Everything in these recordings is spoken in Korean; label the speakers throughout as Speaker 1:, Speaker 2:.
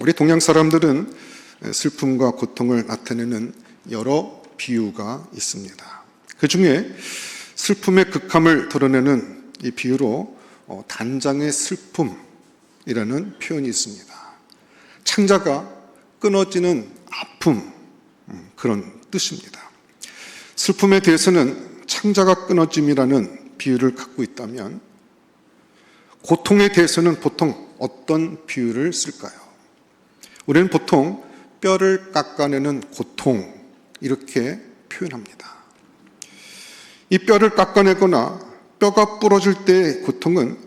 Speaker 1: 우리 동양 사람들은 슬픔과 고통을 나타내는 여러 비유가 있습니다. 그 중에 슬픔의 극함을 드러내는 이 비유로 단장의 슬픔이라는 표현이 있습니다. 창자가 끊어지는 아픔, 그런 뜻입니다. 슬픔에 대해서는 창자가 끊어짐이라는 비유를 갖고 있다면 고통에 대해서는 보통 어떤 비유를 쓸까요? 우리는 보통 뼈를 깎아내는 고통, 이렇게 표현합니다. 이 뼈를 깎아내거나 뼈가 부러질 때의 고통은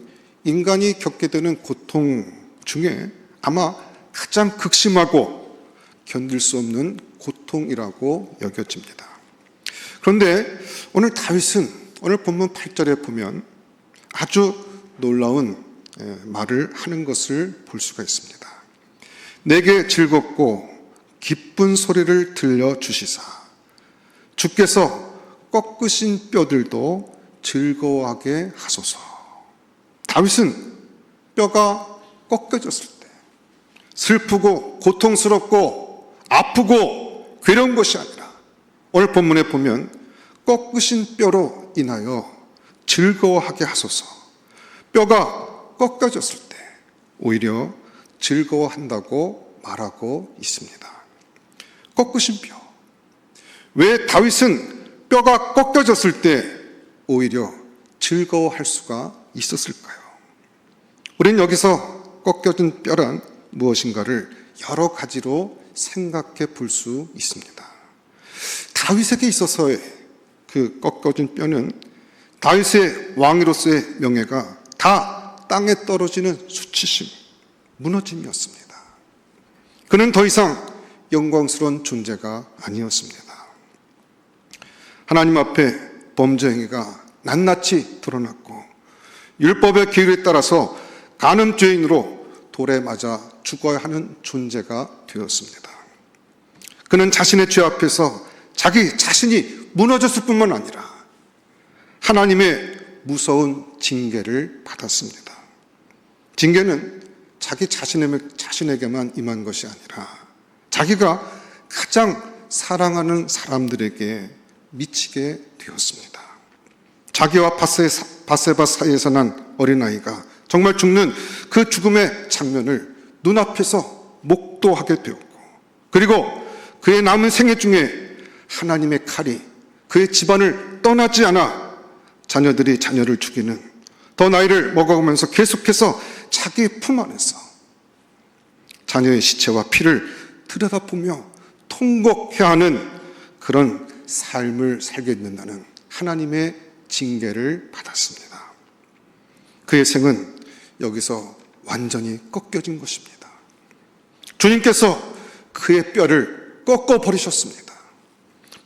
Speaker 1: 인간이 겪게 되는 고통 중에 아마 가장 극심하고 견딜 수 없는 고통이라고 여겨집니다. 그런데 오늘 다윗은 오늘 본문 8절에 보면 아주 놀라운 말을 하는 것을 볼 수가 있습니다. 내게 즐겁고 기쁜 소리를 들려주시사 주께서 꺾으신 뼈들도 즐거워하게 하소서. 다윗은 뼈가 꺾여졌을 때 슬프고 고통스럽고 아프고 괴로운 것이 아니라 오늘 본문에 보면 꺾으신 뼈로 인하여 즐거워하게 하소서. 뼈가 꺾여졌을 때 오히려 즐거워한다고 말하고 있습니다. 꺾으신 뼈. 왜 다윗은 뼈가 꺾여졌을 때 오히려 즐거워할 수가 있었을까요? 우리는 여기서 꺾여진 뼈란 무엇인가를 여러 가지로 생각해 볼 수 있습니다. 다윗에게 있어서의 그 꺾어진 뼈는 다윗의 왕으로서의 명예가 다 땅에 떨어지는 수치심, 무너짐이었습니다. 그는 더 이상 영광스러운 존재가 아니었습니다. 하나님 앞에 범죄 행위가 낱낱이 드러났고 율법의 규율에 따라서 간음죄인으로 돌에 맞아 죽어야 하는 존재가 되었습니다. 그는 자신의 죄 앞에서 자기 자신이 무너졌을 뿐만 아니라 하나님의 무서운 징계를 받았습니다. 징계는 자기 자신에게만 임한 것이 아니라 자기가 가장 사랑하는 사람들에게 미치게 되었습니다. 자기와 바세바 사이에서 난 어린아이가 정말 죽는 그 죽음의 장면을 눈앞에서 목도하게 되었고, 그리고 그의 남은 생애 중에 하나님의 칼이 그의 집안을 떠나지 않아 자녀들이 자녀를 죽이는, 더 나이를 먹어가면서 계속해서 자기 품 안에서 자녀의 시체와 피를 들여다보며 통곡해야 하는 그런 삶을 살게 된다는 하나님의 징계를 받았습니다. 그의 생은 여기서 완전히 꺾여진 것입니다. 주님께서 그의 뼈를 꺾어버리셨습니다.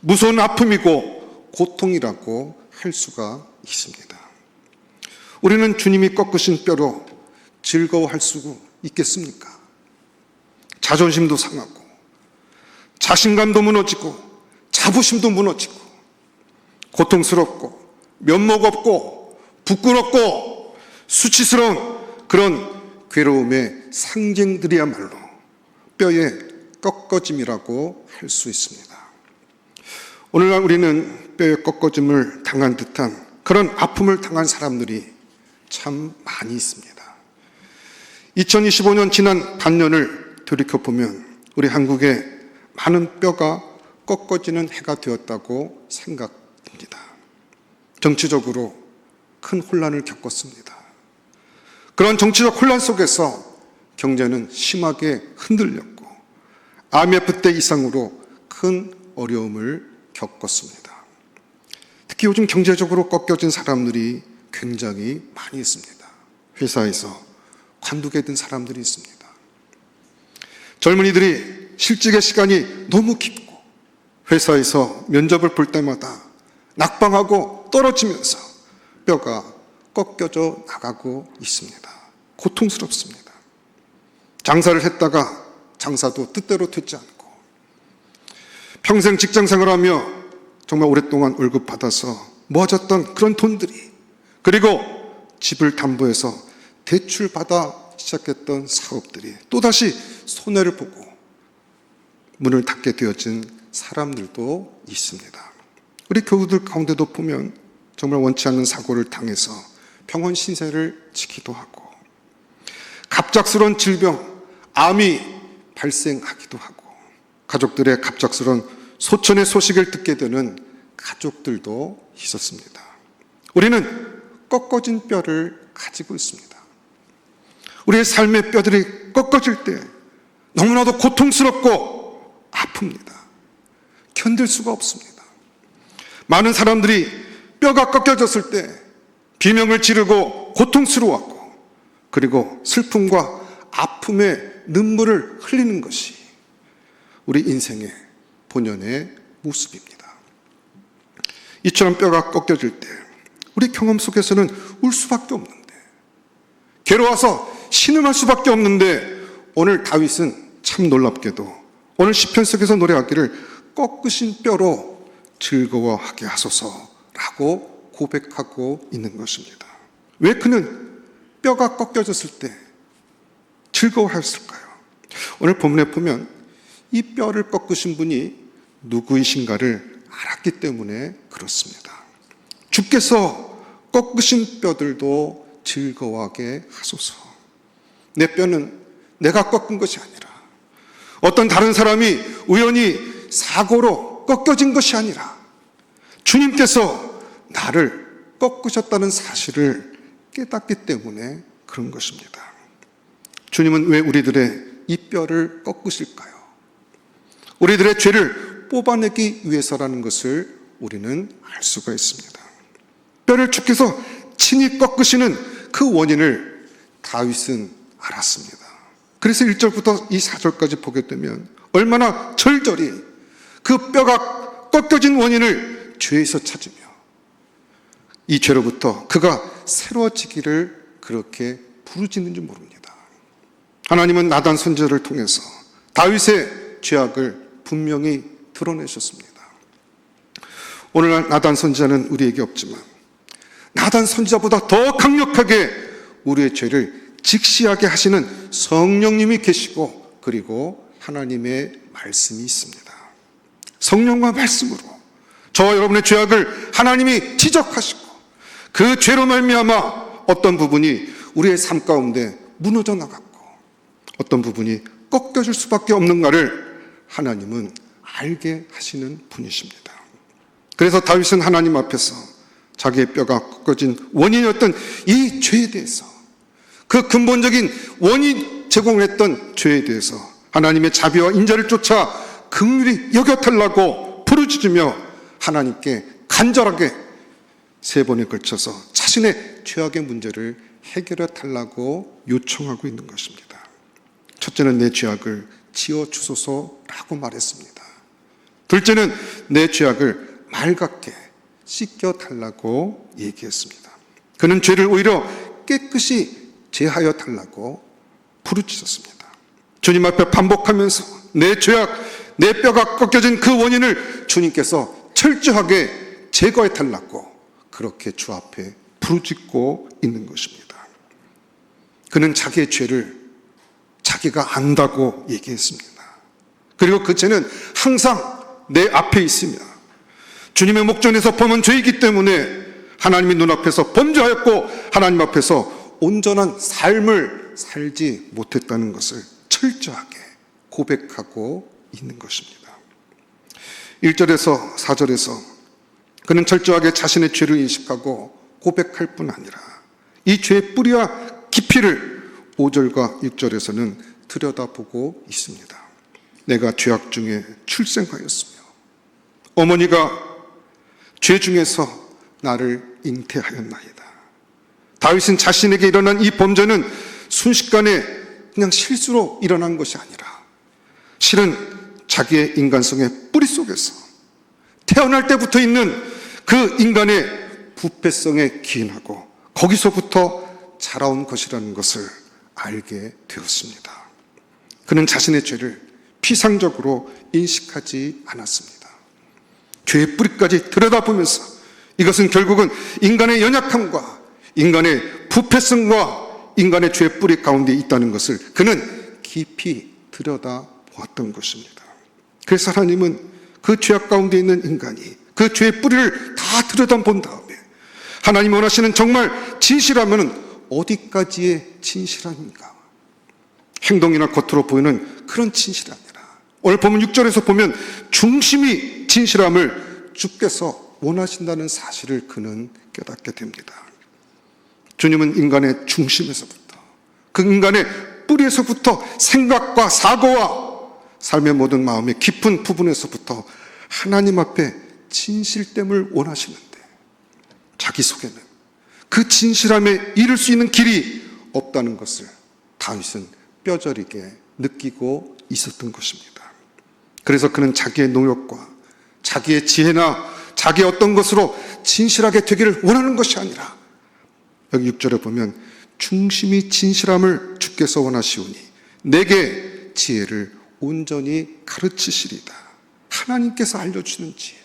Speaker 1: 무서운 아픔이고 고통이라고 할 수가 있습니다. 우리는 주님이 꺾으신 뼈로 즐거워할 수 있겠습니까? 자존심도 상하고 자신감도 무너지고 자부심도 무너지고 고통스럽고 면목 없고 부끄럽고 수치스러운 그런 괴로움의 상징들이야말로 뼈의 꺾어짐이라고 할 수 있습니다. 오늘날 우리는 뼈의 꺾어짐을 당한 듯한 그런 아픔을 당한 사람들이 참 많이 있습니다. 2025년 지난 반년을 돌이켜보면 우리 한국에 많은 뼈가 꺾어지는 해가 되었다고 생각됩니다. 정치적으로 큰 혼란을 겪었습니다. 그런 정치적 혼란 속에서 경제는 심하게 흔들렸고 IMF 때 이상으로 큰 어려움을 겪었습니다. 특히 요즘 경제적으로 꺾여진 사람들이 굉장히 많이 있습니다. 회사에서 관두게 된 사람들이 있습니다. 젊은이들이 실직의 시간이 너무 깊고 회사에서 면접을 볼 때마다 낙방하고 떨어지면서 뼈가 꺾여져 나가고 있습니다. 고통스럽습니다. 장사를 했다가 장사도 뜻대로 되지 않고 평생 직장생활하며 정말 오랫동안 월급 받아서 모아졌던 그런 돈들이, 그리고 집을 담보해서 대출 받아 시작했던 사업들이 또다시 손해를 보고 문을 닫게 되어진 사람들도 있습니다. 우리 교우들 가운데도 보면 정말 원치 않는 사고를 당해서 병원 신세를 지기도 하고 갑작스러운 질병, 암이 발생하기도 하고 가족들의 갑작스러운 소천의 소식을 듣게 되는 가족들도 있었습니다. 우리는 꺾어진 뼈를 가지고 있습니다. 우리의 삶의 뼈들이 꺾어질 때 너무나도 고통스럽고 아픕니다. 견딜 수가 없습니다. 많은 사람들이 뼈가 꺾여졌을 때 비명을 지르고 고통스러워하고 그리고 슬픔과 아픔의 눈물을 흘리는 것이 우리 인생의 본연의 모습입니다. 이처럼 뼈가 꺾여질 때 우리 경험 속에서는 울 수밖에 없는데 괴로워서 신음할 수밖에 없는데 오늘 다윗은 참 놀랍게도 오늘 시편 속에서 노래하기를 꺾으신 뼈로 즐거워하게 하소서라고 고백하고 있는 것입니다. 왜 그는 뼈가 꺾여졌을 때 즐거워했을까요? 오늘 본문에 보면 이 뼈를 꺾으신 분이 누구이신가를 알았기 때문에 그렇습니다. 주께서 꺾으신 뼈들도 즐거워하게 하소서. 내 뼈는 내가 꺾은 것이 아니라 어떤 다른 사람이 우연히 사고로 꺾여진 것이 아니라 주님께서 나를 꺾으셨다는 사실을 깨닫기 때문에 그런 것입니다. 주님은 왜 우리들의 이 뼈를 꺾으실까요? 우리들의 죄를 뽑아내기 위해서라는 것을 우리는 알 수가 있습니다. 뼈를 주께서 친히 꺾으시는 그 원인을 다윗은 알았습니다. 그래서 1절부터 이 4절까지 보게 되면 얼마나 절절히 그 뼈가 꺾여진 원인을 죄에서 찾으며 이 죄로부터 그가 새로워지기를 그렇게 부르짖는지 모릅니다. 하나님은 나단 선지자를 통해서 다윗의 죄악을 분명히 드러내셨습니다. 오늘날 나단 선지자는 우리에게 없지만 나단 선지자보다 더 강력하게 우리의 죄를 직시하게 하시는 성령님이 계시고 그리고 하나님의 말씀이 있습니다. 성령과 말씀으로 저와 여러분의 죄악을 하나님이 지적하시고 그 죄로 말미암아 어떤 부분이 우리의 삶 가운데 무너져 나갔고 어떤 부분이 꺾여질 수밖에 없는가를 하나님은 알게 하시는 분이십니다. 그래서 다윗은 하나님 앞에서 자기의 뼈가 꺾어진 원인이었던 이 죄에 대해서 그 근본적인 원인 제공했던 죄에 대해서 하나님의 자비와 인자를 쫓아 긍휼히 여겨달라고 부르짖으며 하나님께 간절하게 3번에 걸쳐서 자신의 죄악의 문제를 해결해 달라고 요청하고 있는 것입니다. 첫째는 내 죄악을 지어주소서라고 말했습니다. 둘째는 내 죄악을 맑게 씻겨달라고 얘기했습니다. 그는 죄를 오히려 깨끗이 제하여 달라고 부르짖었습니다. 주님 앞에 반복하면서 내 죄악, 내 뼈가 꺾여진 그 원인을 주님께서 철저하게 제거해 달라고 그렇게 주 앞에 부르짖고 있는 것입니다. 그는 자기의 죄를 자기가 안다고 얘기했습니다. 그리고 그 죄는 항상 내 앞에 있으며 주님의 목전에서 범한 죄이기 때문에 하나님의 눈앞에서 범죄하였고 하나님 앞에서 온전한 삶을 살지 못했다는 것을 철저하게 고백하고 있는 것입니다. 1절에서 4절에서 그는 철저하게 자신의 죄를 인식하고 고백할 뿐 아니라 이 죄의 뿌리와 깊이를 5절과 6절에서는 들여다보고 있습니다. 내가 죄악 중에 출생하였으며 어머니가 죄 중에서 나를 잉태하였나이다. 다윗은 자신에게 일어난 이 범죄는 순식간에 그냥 실수로 일어난 것이 아니라 실은 자기의 인간성의 뿌리 속에서 태어날 때부터 있는 그 인간의 부패성에 기인하고 거기서부터 자라온 것이라는 것을 알게 되었습니다. 그는 자신의 죄를 피상적으로 인식하지 않았습니다. 죄의 뿌리까지 들여다보면서 이것은 결국은 인간의 연약함과 인간의 부패성과 인간의 죄의 뿌리 가운데 있다는 것을 그는 깊이 들여다보았던 것입니다. 그래서 하나님은 그 죄악 가운데 있는 인간이 그 죄의 뿌리를 다 들여다본 다음에 하나님 원하시는 정말 진실하면 어디까지의 진실함인가? 행동이나 겉으로 보이는 그런 진실이 아니라 오늘 보면 6절에서 보면 중심이 진실함을 주께서 원하신다는 사실을 그는 깨닫게 됩니다. 주님은 인간의 중심에서부터 그 인간의 뿌리에서부터 생각과 사고와 삶의 모든 마음의 깊은 부분에서부터 하나님 앞에 진실됨을 원하시는데 자기 속에는 그 진실함에 이를 수 있는 길이 없다는 것을 다윗은 뼈저리게 느끼고 있었던 것입니다. 그래서 그는 자기의 노력과 자기의 지혜나 자기의 어떤 것으로 진실하게 되기를 원하는 것이 아니라 여기 6절에 보면 중심이 진실함을 주께서 원하시오니 내게 지혜를 온전히 가르치시리다. 하나님께서 알려주시는 지혜,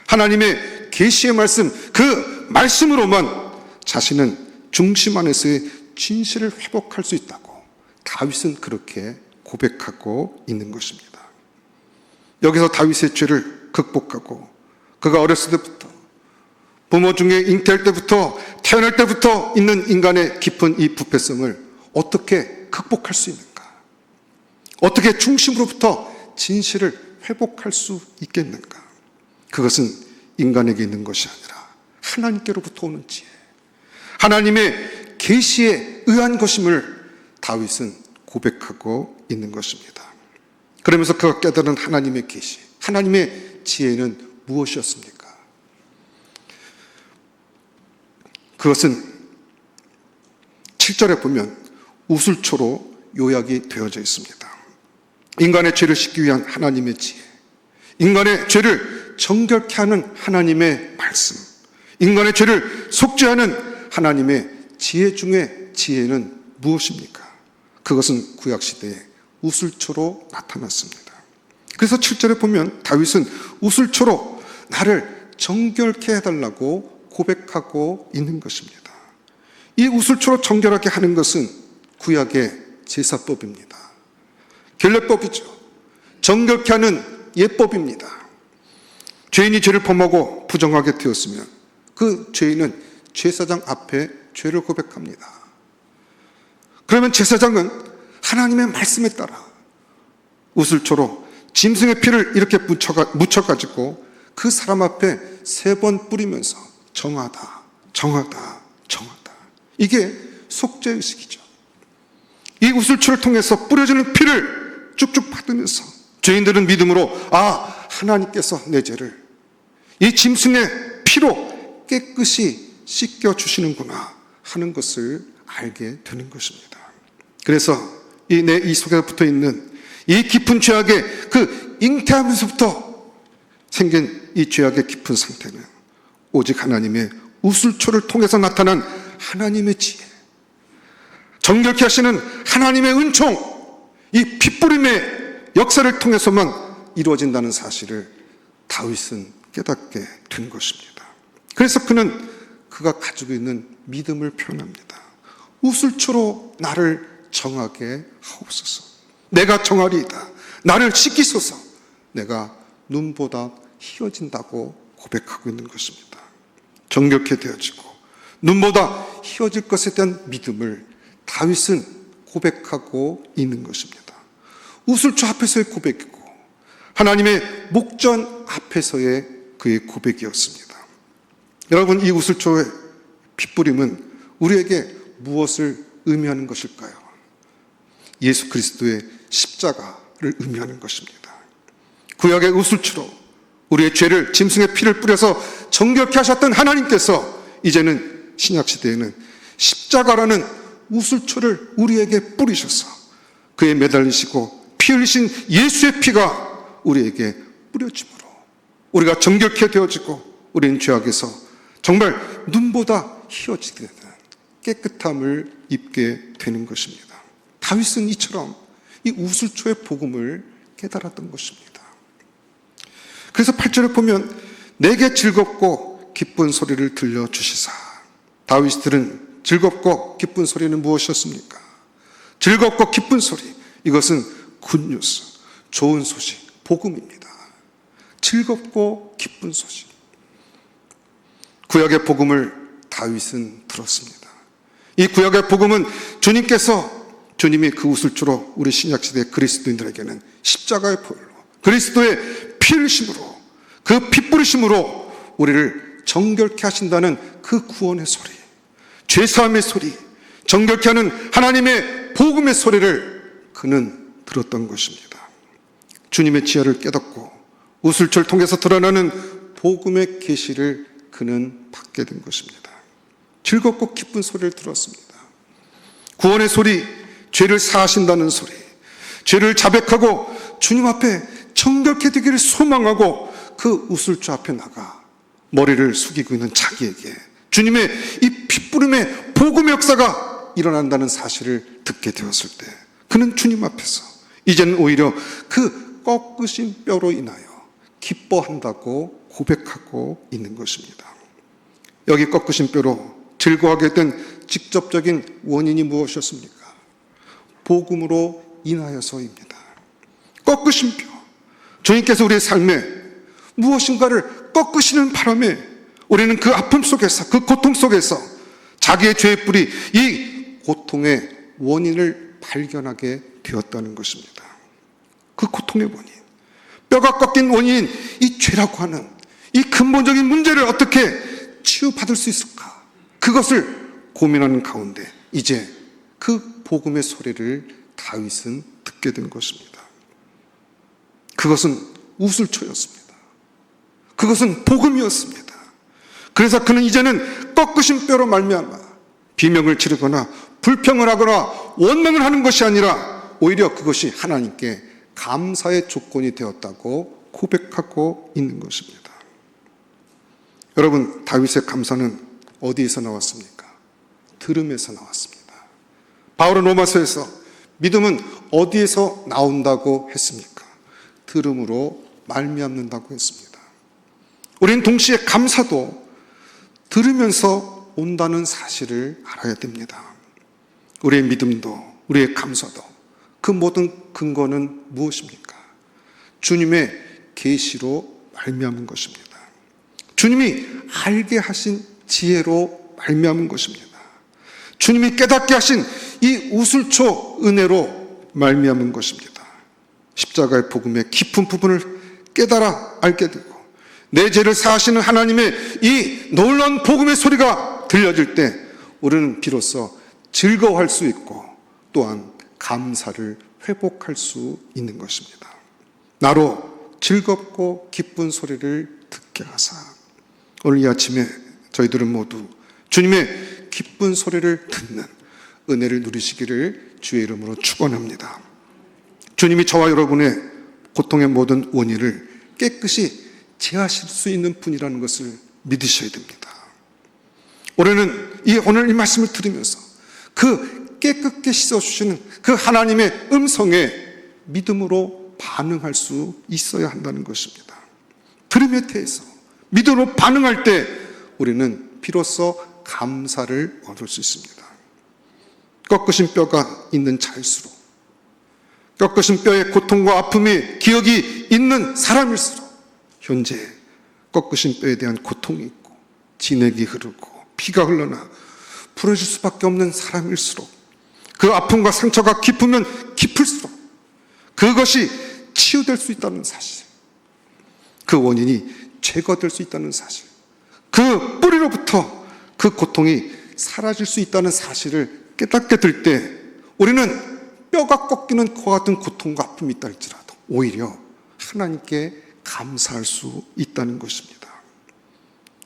Speaker 1: 하나님의 계시의 말씀, 그 말씀으로만 자신은 중심 안에서의 진실을 회복할 수 있다고 다윗은 그렇게 고백하고 있는 것입니다. 여기서 다윗의 죄를 극복하고 그가 어렸을 때부터 부모 중에 잉태할 때부터 태어날 때부터 있는 인간의 깊은 이 부패성을 어떻게 극복할 수 있는가? 어떻게 중심으로부터 진실을 회복할 수 있겠는가? 그것은 인간에게 있는 것이 아니라 하나님께로부터 오는 지혜, 하나님의 계시에 의한 것임을 다윗은 고백하고 있는 것입니다. 그러면서 그가 깨달은 하나님의 계시, 하나님의 지혜는 무엇이었습니까? 그것은 7절에 보면 우슬초로 요약이 되어져 있습니다. 인간의 죄를 씻기 위한 하나님의 지혜, 인간의 죄를 정결케 하는 하나님의 말씀, 인간의 죄를 속죄하는 하나님의 지혜 중에 지혜는 무엇입니까? 그것은 구약시대에 우슬초로 나타났습니다. 그래서 7절에 보면 다윗은 우슬초로 나를 정결케 해달라고 고백하고 있는 것입니다. 이 우슬초로 정결하게 하는 것은 구약의 제사법입니다. 결례법이죠. 정결케 하는 예법입니다. 죄인이 죄를 범하고 부정하게 되었으면 그 죄인은 제사장 앞에 죄를 고백합니다. 그러면 제사장은 하나님의 말씀에 따라 우슬초로 짐승의 피를 이렇게 묻혀가지고 그 사람 앞에 3번 뿌리면서 정하다, 정하다, 정하다. 이게 속죄의식이죠. 이 우슬초를 통해서 뿌려지는 피를 쭉쭉 받으면서 죄인들은 믿음으로 하나님께서 내 죄를 이 짐승의 피로 깨끗이 씻겨주시는구나 하는 것을 알게 되는 것입니다. 그래서 이 속에 붙어있는 이 깊은 죄악의 그 잉태하면서부터 생긴 이 죄악의 깊은 상태는 오직 하나님의 우슬초를 통해서 나타난 하나님의 지혜, 정결케 하시는 하나님의 은총, 이 핏부림의 역사를 통해서만 이루어진다는 사실을 다윗은 깨닫게 된 것입니다. 그래서 그가 가지고 있는 믿음을 표현합니다. 우슬초로 나를 정하게 하옵소서. 내가 정하리이다. 나를 씻기소서. 내가 눈보다 희어진다고 고백하고 있는 것입니다. 정결케 되어지고 눈보다 희어질 것에 대한 믿음을 다윗은 고백하고 있는 것입니다. 우슬초 앞에서의 고백이고 하나님의 목전 앞에서의 그의 고백이었습니다. 여러분, 이 우슬초의 핏부림은 우리에게 무엇을 의미하는 것일까요? 예수 그리스도의 십자가를 의미하는 것입니다. 구약의 우슬초로 우리의 죄를 짐승의 피를 뿌려서 정결케 하셨던 하나님께서 이제는 신약시대에는 십자가라는 우슬초를 우리에게 뿌리셔서 그에 매달리시고 피 흘리신 예수의 피가 우리에게 뿌려짐으로 우리가 정결케 되어지고 우리는 죄악에서 정말 눈보다 희어지게 되는 깨끗함을 입게 되는 것입니다. 다윗은 이처럼 이 우슬초의 복음을 깨달았던 것입니다. 그래서 8절에 보면 내게 즐겁고 기쁜 소리를 들려주시사, 다윗이 들은 즐겁고 기쁜 소리는 무엇이었습니까? 즐겁고 기쁜 소리, 이것은 굿뉴스, 좋은 소식, 복음입니다. 즐겁고 기쁜 소식. 구약의 복음을 다윗은 들었습니다. 이 구약의 복음은 주님이 그 우슬초로 우리 신약시대 그리스도인들에게는 십자가의 보혈로, 그리스도의 피를 심으로, 그 피 뿌리심으로 우리를 정결케 하신다는 그 구원의 소리, 죄사함의 소리, 정결케 하는 하나님의 복음의 소리를 그는 들었던 것입니다. 주님의 지혜를 깨닫고 우슬초를 통해서 드러나는 복음의 계시를 그는 받게 된 것입니다. 즐겁고 기쁜 소리를 들었습니다. 구원의 소리, 죄를 사하신다는 소리, 죄를 자백하고 주님 앞에 정결케 되기를 소망하고 그 우슬초 앞에 나가 머리를 숙이고 있는 자기에게 주님의 이 핏부림의 복음의 역사가 일어난다는 사실을 듣게 되었을 때 그는 주님 앞에서 이제는 오히려 그 꺾으신 뼈로 인하여 기뻐한다고 고백하고 있는 것입니다. 여기 꺾으신 뼈로 즐거워하게 된 직접적인 원인이 무엇이었습니까? 복음으로 인하여서입니다. 꺾으신 뼈, 주님께서 우리의 삶에 무엇인가를 꺾으시는 바람에 우리는 그 아픔 속에서, 그 고통 속에서 자기의 죄의 뿌리, 이 고통의 원인을 발견하게 되었다는 것입니다. 그 고통의 원인, 뼈가 꺾인 원인인 이 죄라고 하는 이 근본적인 문제를 어떻게 치유받을 수 있을까? 그것을 고민하는 가운데 이제 그 복음의 소리를 다윗은 듣게 된 것입니다. 그것은 우슬초였습니다. 그것은 복음이었습니다. 그래서 그는 이제는 꺾으신 뼈로 말미암아 비명을 지르거나 불평을 하거나 원망을 하는 것이 아니라 오히려 그것이 하나님께 감사의 조건이 되었다고 고백하고 있는 것입니다. 여러분, 다윗의 감사는 어디에서 나왔습니까? 들음에서 나왔습니다. 바울은 로마서에서 믿음은 어디에서 나온다고 했습니까? 들음으로 말미암는다고 했습니다. 우리는 동시에 감사도 들으면서 온다는 사실을 알아야 됩니다. 우리의 믿음도 우리의 감사도 그 모든 근거는 무엇입니까? 주님의 계시로 말미암은 것입니다. 주님이 알게 하신 지혜로 말미암은 것입니다. 주님이 깨닫게 하신 이 우슬초 은혜로 말미암은 것입니다. 십자가의 복음의 깊은 부분을 깨달아 알게 되고 내 죄를 사하시는 하나님의 이 놀라운 복음의 소리가 들려질 때 우리는 비로소 즐거워할 수 있고 또한 감사를 회복할 수 있는 것입니다. 나로 즐겁고 기쁜 소리를 듣게 하사. 오늘 이 아침에 저희들은 모두 주님의 기쁜 소리를 듣는 은혜를 누리시기를 주의 이름으로 축원합니다. 주님이 저와 여러분의 고통의 모든 원인을 깨끗이 제하실 수 있는 분이라는 것을 믿으셔야 됩니다. 오늘 이 말씀을 들으면서 그 깨끗게 씻어주시는 그 하나님의 음성에 믿음으로 반응할 수 있어야 한다는 것입니다. 들음에 대해서 믿음으로 반응할 때 우리는 비로소 감사를 얻을 수 있습니다. 꺾으신 뼈가 있는 자일수록, 꺾으신 뼈의 고통과 아픔이 기억이 있는 사람일수록 현재 꺾으신 뼈에 대한 고통이 있고 진액이 흐르고 피가 흘러나 부러질 수밖에 없는 사람일수록 그 아픔과 상처가 깊으면 깊을수록 그것이 치유될 수 있다는 사실, 그 원인이 제거될 수 있다는 사실, 그 뿌리로부터 그 고통이 사라질 수 있다는 사실을 깨닫게 될 때 우리는 뼈가 꺾이는 그와 같은 고통과 아픔이 있다 할지라도 오히려 하나님께 감사할 수 있다는 것입니다.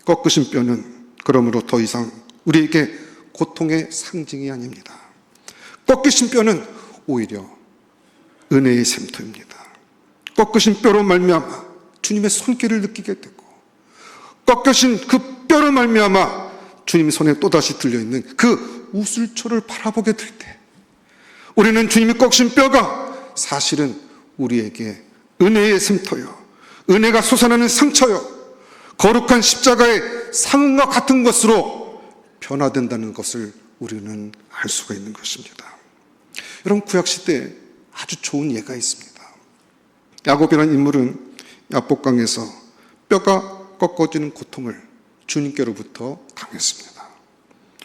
Speaker 1: 꺾으신 뼈는 그러므로 더 이상 우리에게 고통의 상징이 아닙니다. 꺾으신 뼈는 오히려 은혜의 샘터입니다. 꺾으신 뼈로 말미암아 주님의 손길을 느끼게 되고 꺾으신 그 뼈로 말미암아 주님 손에 또다시 들려있는 그 우슬초를 바라보게 될 때 우리는 주님이 꺾으신 뼈가 사실은 우리에게 은혜의 샘터요, 은혜가 솟아나는 상처요, 거룩한 십자가의 상흔과 같은 것으로 변화된다는 것을 우리는 알 수가 있는 것입니다. 여러분, 구약시대에 아주 좋은 예가 있습니다. 야곱이라는 인물은 야복강에서 뼈가 꺾어지는 고통을 주님께로부터 당했습니다.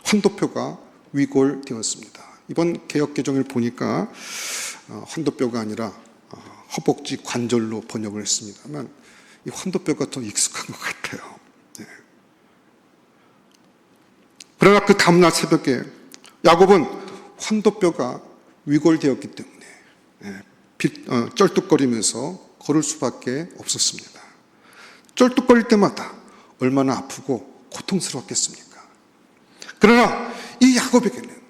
Speaker 1: 환도뼈가 위골되었습니다. 이번 개역개정을 보니까 환도뼈가 아니라 허벅지 관절로 번역을 했습니다만 이 환도뼈가 더 익숙한 것 같아요. 네. 그러나 그 다음날 새벽에 야곱은 환도뼈가 위골되었기 때문에 쩔뚝거리면서 걸을 수밖에 없었습니다. 쩔뚝거릴 때마다 얼마나 아프고 고통스러웠겠습니까? 그러나 이 야곱에게는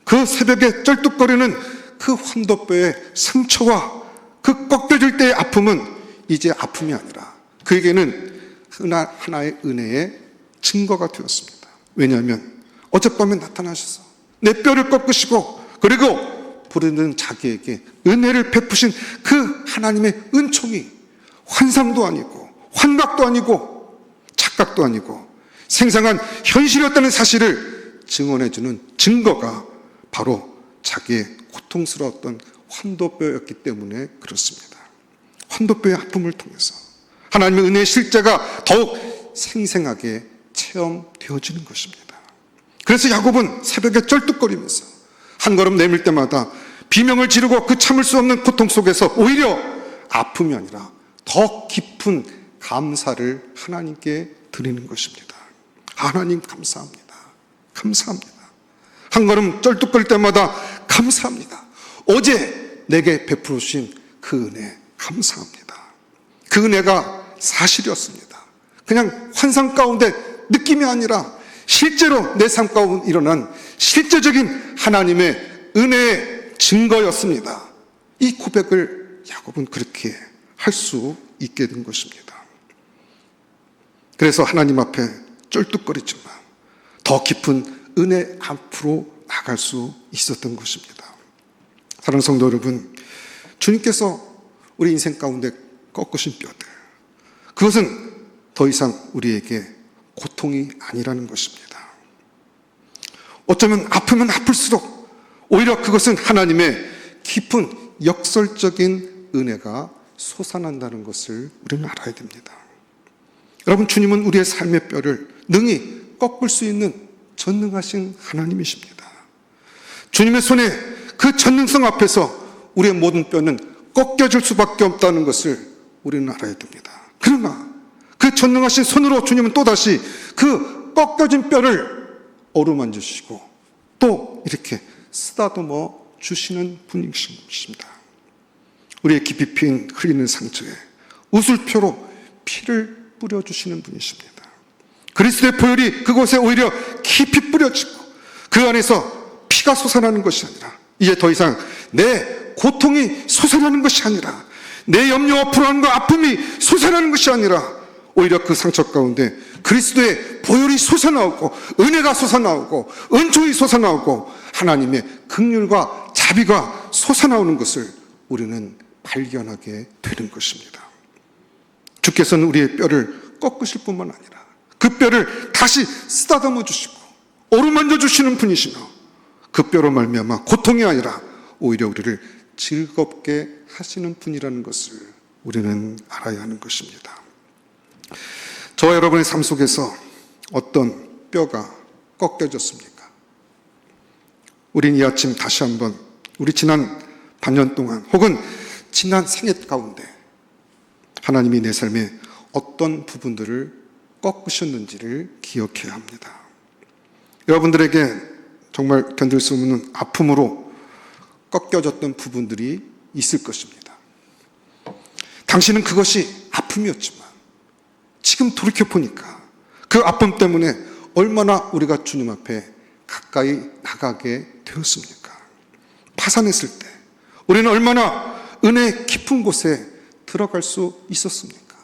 Speaker 1: 그 새벽에 쩔뚝거리는 그 환도뼈의 상처와 그 꺾여질 때의 아픔은 이제 아픔이 아니라 그에게는 하나의 은혜의 증거가 되었습니다. 왜냐하면 어젯밤에 나타나셔서 내 뼈를 꺾으시고 그리고 부르는 자기에게 은혜를 베푸신 그 하나님의 은총이 환상도 아니고 환각도 아니고 착각도 아니고 생생한 현실이었다는 사실을 증언해주는 증거가 바로 자기의 고통스러웠던 환도뼈였기 때문에 그렇습니다. 환도뼈의 아픔을 통해서 하나님의 은혜의 실제가 더욱 생생하게 체험되어지는 것입니다. 그래서 야곱은 새벽에 쩔뚝거리면서 한 걸음 내밀 때마다 비명을 지르고 그 참을 수 없는 고통 속에서 오히려 아픔이 아니라 더 깊은 감사를 하나님께 드리는 것입니다. 하나님 감사합니다. 감사합니다. 한 걸음 쩔뚝거릴 때마다 감사합니다. 어제 내게 베푸신 그 은혜 감사합니다. 그 은혜가 사실이었습니다. 그냥 환상 가운데 느낌이 아니라 실제로 내 삶 가운데 일어난 실제적인 하나님의 은혜의 증거였습니다. 이 고백을 야곱은 그렇게 할 수 있게 된 것입니다. 그래서 하나님 앞에 쩔뚝거리지만 더 깊은 은혜 앞으로 나갈 수 있었던 것입니다. 사랑하는 성도 여러분, 주님께서 우리 인생 가운데 꺾으신 뼈들, 그것은 더 이상 우리에게 고통이 아니라는 것입니다. 어쩌면 아프면 아플수록 오히려 그것은 하나님의 깊은 역설적인 은혜가 솟아난다는 것을 우리는 알아야 됩니다. 여러분, 주님은 우리의 삶의 뼈를 능히 꺾을 수 있는 전능하신 하나님이십니다. 주님의 손에 그 전능성 앞에서 우리의 모든 뼈는 꺾여질 수밖에 없다는 것을 우리는 알아야 됩니다. 그러나 그 전능하신 손으로 주님은 또다시 그 꺾여진 뼈를 어루만지시고 또 이렇게 쓰다듬어 주시는 분이십니다. 우리의 깊이 핀 흘리는 상처에 우슬표로 피를 뿌려주시는 분이십니다. 그리스도의 보혈이 그곳에 오히려 깊이 뿌려지고 그 안에서 피가 솟아나는 것이 아니라 이제 더 이상 내 고통이 솟아나는 것이 아니라 내 염려와 불안과 아픔이 솟아나는 것이 아니라 오히려 그 상처 가운데 그리스도의 보혈이 솟아나오고 은혜가 솟아나오고 은총이 솟아나오고 하나님의 긍휼과 자비가 솟아나오는 것을 우리는 발견하게 되는 것입니다. 주께서는 우리의 뼈를 꺾으실 뿐만 아니라 그 뼈를 다시 쓰다듬어 주시고 어루만져 주시는 분이시며 그 뼈로 말미암아 고통이 아니라 오히려 우리를 즐겁게 하시는 분이라는 것을 우리는 알아야 하는 것입니다. 저와 여러분의 삶 속에서 어떤 뼈가 꺾여졌습니까? 우린 이 아침 다시 한번 우리 지난 반년 동안 혹은 지난 생애 가운데 하나님이 내 삶에 어떤 부분들을 꺾으셨는지를 기억해야 합니다. 여러분들에게 정말 견딜 수 없는 아픔으로 꺾여졌던 부분들이 있을 것입니다. 당신은 그것이 아픔이었지만 지금 돌이켜보니까 그 아픔 때문에 얼마나 우리가 주님 앞에 가까이 나가게 되었습니까? 파산했을 때 우리는 얼마나 은혜 깊은 곳에 들어갈 수 있었습니까?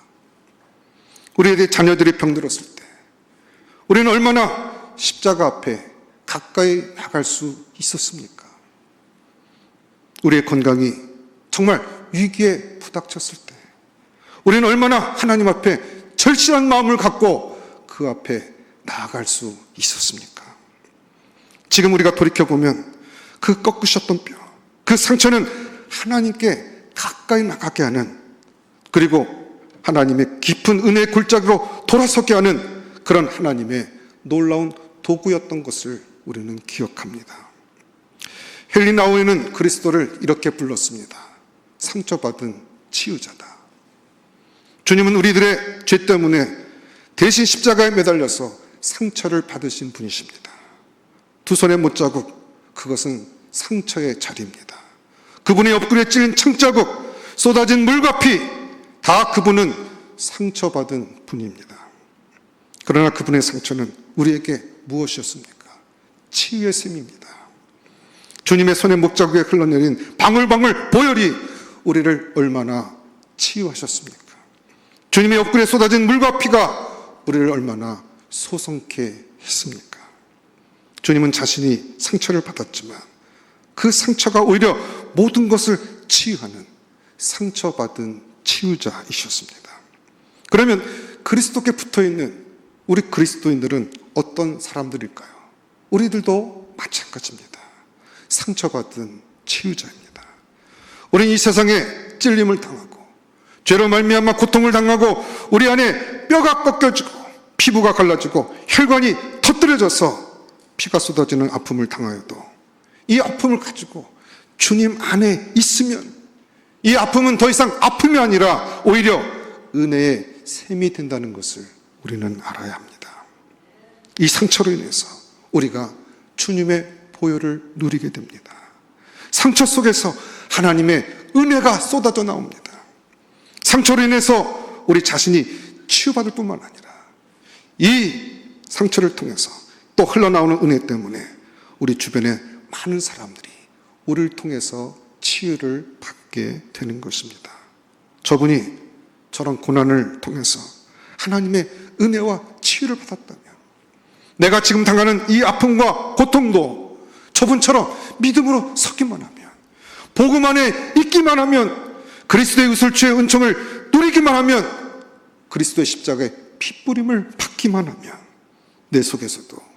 Speaker 1: 우리의 자녀들이 병들었을 때 우리는 얼마나 십자가 앞에 가까이 나갈 수 있었습니까? 우리의 건강이 정말 위기에 부닥쳤을 때 우리는 얼마나 하나님 앞에 절실한 마음을 갖고 그 앞에 나아갈 수 있었습니까? 지금 우리가 돌이켜보면 그 꺾으셨던 뼈, 그 상처는 하나님께 가까이 나가게 하는, 그리고 하나님의 깊은 은혜의 굴착으로 돌아서게 하는 그런 하나님의 놀라운 도구였던 것을 우리는 기억합니다. 헨리 나우에는 그리스도를 이렇게 불렀습니다. 상처받은 치유자다. 주님은 우리들의 죄 때문에 대신 십자가에 매달려서 상처를 받으신 분이십니다. 두 손의 못자국, 그것은 상처의 자리입니다. 그분의 옆구리에 찔린 창자국, 쏟아진 물과 피, 다 그분은 상처받은 분입니다. 그러나 그분의 상처는 우리에게 무엇이었습니까? 치유의 셈입니다. 주님의 손의 목자국에 흘러내린 방울방울 보혈이 우리를 얼마나 치유하셨습니까? 주님의 옆구리에 쏟아진 물과 피가 우리를 얼마나 소성케 했습니까? 주님은 자신이 상처를 받았지만 그 상처가 오히려 모든 것을 치유하는 상처받은 치유자이셨습니다. 그러면 그리스도께 붙어있는 우리 그리스도인들은 어떤 사람들일까요? 우리들도 마찬가지입니다. 상처받은 치유자입니다. 우리는 이 세상에 찔림을 당하고 죄로 말미암아 고통을 당하고 우리 안에 뼈가 꺾여지고 피부가 갈라지고 혈관이 터뜨려져서 피가 쏟아지는 아픔을 당하여도 이 아픔을 가지고 주님 안에 있으면 이 아픔은 더 이상 아픔이 아니라 오히려 은혜의 셈이 된다는 것을 우리는 알아야 합니다. 이 상처로 인해서 우리가 주님의 보혈을 누리게 됩니다. 상처 속에서 하나님의 은혜가 쏟아져 나옵니다. 상처로 인해서 우리 자신이 치유받을 뿐만 아니라 이 상처를 통해서 또 흘러나오는 은혜 때문에 우리 주변의 많은 사람들이 우리를 통해서 치유를 받게 되는 것입니다. 저분이 저런 고난을 통해서 하나님의 은혜와 치유를 받았다면 내가 지금 당하는 이 아픔과 고통도 저분처럼 믿음으로 섰기만 하면, 복음 안에 있기만 하면, 그리스도의 의술주의 은총을 누리기만 하면, 그리스도의 십자가에 피뿌림을 받기만 하면 내 속에서도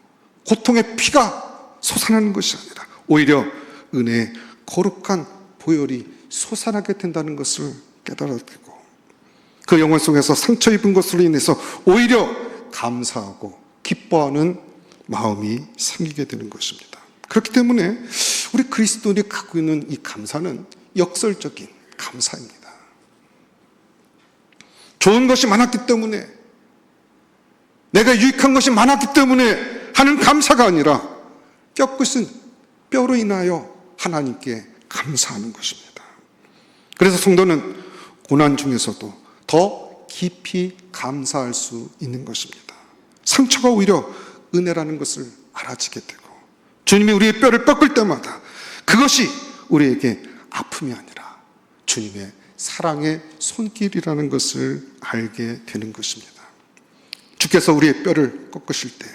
Speaker 1: 고통의 피가 솟아나는 것이 아니라 오히려 은혜의 거룩한 보혈이 솟아나게 된다는 것을 깨달아들고 그 영혼 속에서 상처 입은 것으로 인해서 오히려 감사하고 기뻐하는 마음이 생기게 되는 것입니다. 그렇기 때문에 우리 그리스도인이 갖고 있는 이 감사는 역설적인 감사입니다. 좋은 것이 많았기 때문에, 내가 유익한 것이 많았기 때문에 하는 감사가 아니라 뼈끝은 뼈로 인하여 하나님께 감사하는 것입니다. 그래서 성도는 고난 중에서도 더 깊이 감사할 수 있는 것입니다. 상처가 오히려 은혜라는 것을 알아지게 되고 주님이 우리의 뼈를 꺾을 때마다 그것이 우리에게 아픔이 아니라 주님의 사랑의 손길이라는 것을 알게 되는 것입니다. 주께서 우리의 뼈를 꺾으실 때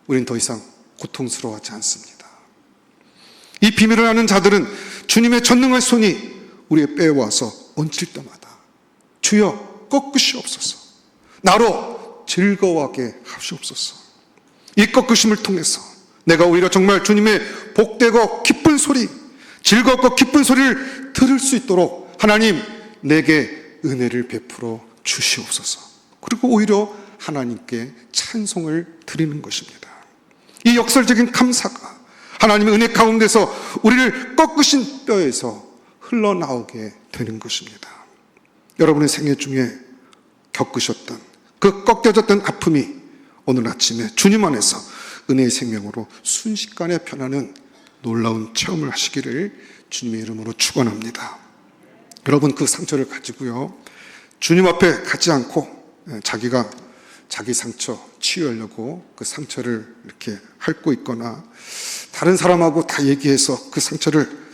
Speaker 1: 우리는 더 이상 고통스러워하지 않습니다. 이 비밀을 아는 자들은 주님의 전능한 손이 우리의 뼈에 와서 얹힐 때마다 주여 꺾으시옵소서, 나로 즐거워하게 하시옵소서. 이 꺾으심을 통해서 내가 오히려 정말 주님의 복되고 기쁜 소리, 즐겁고 기쁜 소리를 들을 수 있도록 하나님 내게 은혜를 베풀어 주시옵소서. 그리고 오히려 하나님께 찬송을 드리는 것입니다. 이 역설적인 감사가 하나님의 은혜 가운데서 우리를 꺾으신 뼈에서 흘러나오게 되는 것입니다. 여러분의 생애 중에 겪으셨던 그 꺾여졌던 아픔이 오늘 아침에 주님 안에서 은혜의 생명으로 순식간에 변하는 놀라운 체험을 하시기를 주님의 이름으로 축원합니다. 여러분 그 상처를 가지고요, 주님 앞에 가지 않고 자기가 자기 상처 치유하려고 그 상처를 이렇게 핥고 있거나 다른 사람하고 다 얘기해서 그 상처를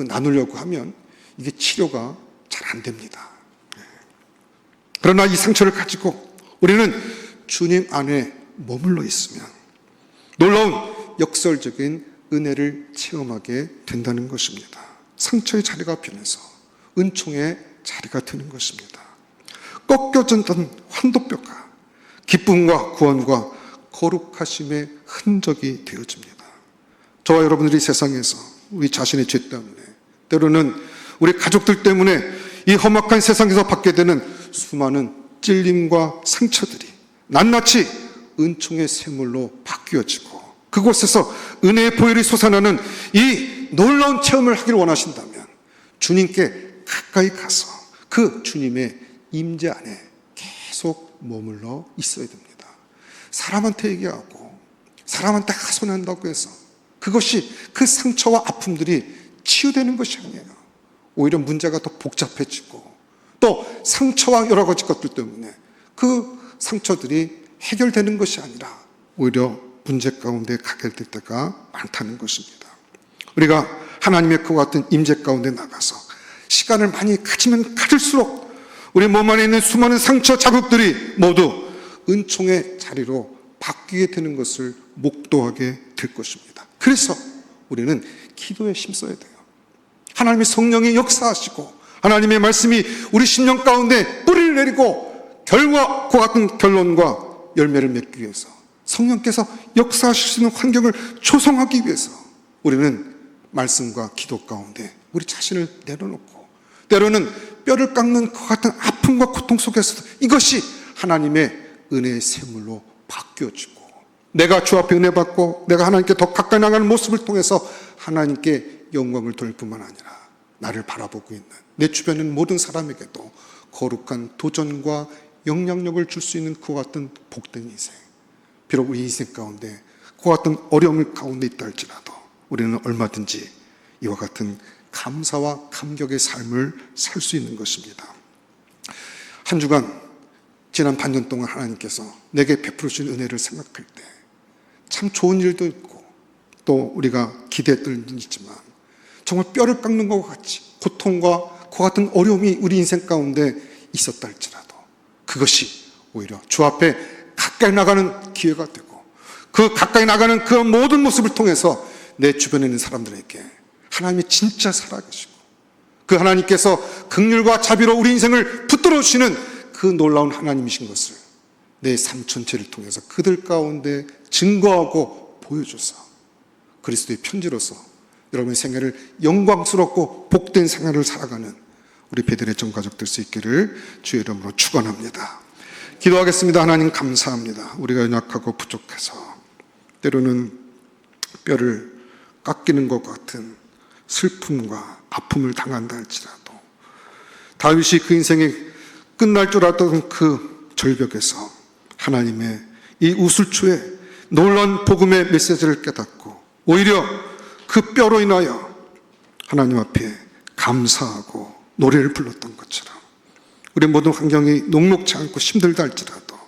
Speaker 1: 나누려고 하면 이게 치료가 잘 안 됩니다. 그러나 이 상처를 가지고 우리는 주님 안에 머물러 있으면 놀라운 역설적인 은혜를 체험하게 된다는 것입니다. 상처의 자리가 변해서 은총의 자리가 되는 것입니다. 꺾여졌던 환도뼈가 기쁨과 구원과 거룩하심의 흔적이 되어집니다. 저와 여러분들이 세상에서 우리 자신의 죄 때문에, 때로는 우리 가족들 때문에 이 험악한 세상에서 받게 되는 수많은 찔림과 상처들이 낱낱이 은총의 샘물로 바뀌어지고, 그곳에서 은혜의 보혈이 솟아나는 이 놀라운 체험을 하기를 원하신다면 주님께 가까이 가서 그 주님의 임재 안에 계속 머물러 있어야 됩니다. 사람한테 얘기하고 사람한테 하소연한다고 해서 그것이, 그 상처와 아픔들이 치유되는 것이 아니에요. 오히려 문제가 더 복잡해지고, 또 상처와 여러 가지 것들 때문에 그 상처들이 해결되는 것이 아니라 오히려 문제 가운데 가게 될 때가 많다는 것입니다. 우리가 하나님의 그와 같은 임재 가운데 나가서 시간을 많이 가지면 가질수록 우리 몸 안에 있는 수많은 상처 자국들이 모두 은총의 자리로 바뀌게 되는 것을 목도하게 될 것입니다. 그래서 우리는 기도에 힘써야 돼요. 하나님의 성령이 역사하시고 하나님의 말씀이 우리 심령 가운데 뿌리를 내리고 결과와 같은 결론과 열매를 맺기 위해서, 성령께서 역사하실 수 있는 환경을 조성하기 위해서 우리는 말씀과 기도 가운데 우리 자신을 내려놓고, 때로는 뼈를 깎는 그 같은 아픔과 고통 속에서도 이것이 하나님의 은혜의 샘물로 바뀌어지고, 내가 주 앞에 은혜 받고 내가 하나님께 더 가까이 나가는 모습을 통해서 하나님께 영광을 돌릴 뿐만 아니라 나를 바라보고 있는 내 주변에 있는 모든 사람에게도 거룩한 도전과 영향력을 줄 수 있는 그와 같은 복된 인생, 비록 우리 인생 가운데 그와 같은 어려움을 가운데 있다 할지라도 우리는 얼마든지 이와 같은 감사와 감격의 삶을 살 수 있는 것입니다. 한 주간, 지난 반년 동안 하나님께서 내게 베풀어 주신 은혜를 생각할 때 참 좋은 일도 있고 또 우리가 기대했던 일도 있지만 정말 뼈를 깎는 것과 같이 고통과 그와 같은 어려움이 우리 인생 가운데 있었다 할지라도 그것이 오히려 주 앞에 가까이 나가는 기회가 되고, 그 가까이 나가는 그 모든 모습을 통해서 내 주변에 있는 사람들에게 하나님이 진짜 살아계시고 그 하나님께서 긍휼과 자비로 우리 인생을 붙들어 주시는 그 놀라운 하나님이신 것을 내 삶 전체를 통해서 그들 가운데 증거하고 보여줘서 그리스도의 편지로서 여러분의 생애를 영광스럽고 복된 생활을 살아가는 우리 베들의 전 가족 될 수 있기를 주의 이름으로 축원합니다. 기도하겠습니다. 하나님 감사합니다. 우리가 연약하고 부족해서 때로는 뼈를 깎이는 것 같은 슬픔과 아픔을 당한다 할지라도, 다윗이 그 인생이 끝날 줄 알았던 그 절벽에서 하나님의 이 우술초에 놀라운 복음의 메시지를 깨닫고 오히려 그 뼈로 인하여 하나님 앞에 감사하고 노래를 불렀던 것처럼 우리 모든 환경이 녹록지 않고 힘들다 할지라도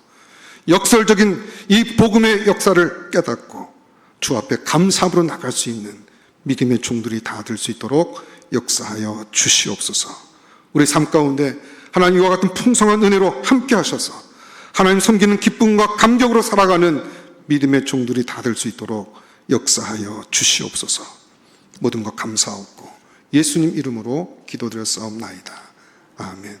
Speaker 1: 역설적인 이 복음의 역사를 깨닫고 주 앞에 감사함으로 나갈 수 있는 믿음의 종들이 다 될 수 있도록 역사하여 주시옵소서. 우리 삶 가운데 하나님과 같은 풍성한 은혜로 함께 하셔서 하나님 섬기는 기쁨과 감격으로 살아가는 믿음의 종들이 다 될 수 있도록 역사하여 주시옵소서. 모든 것 감사하고 예수님 이름으로 기도드렸사옵나이다. 아멘.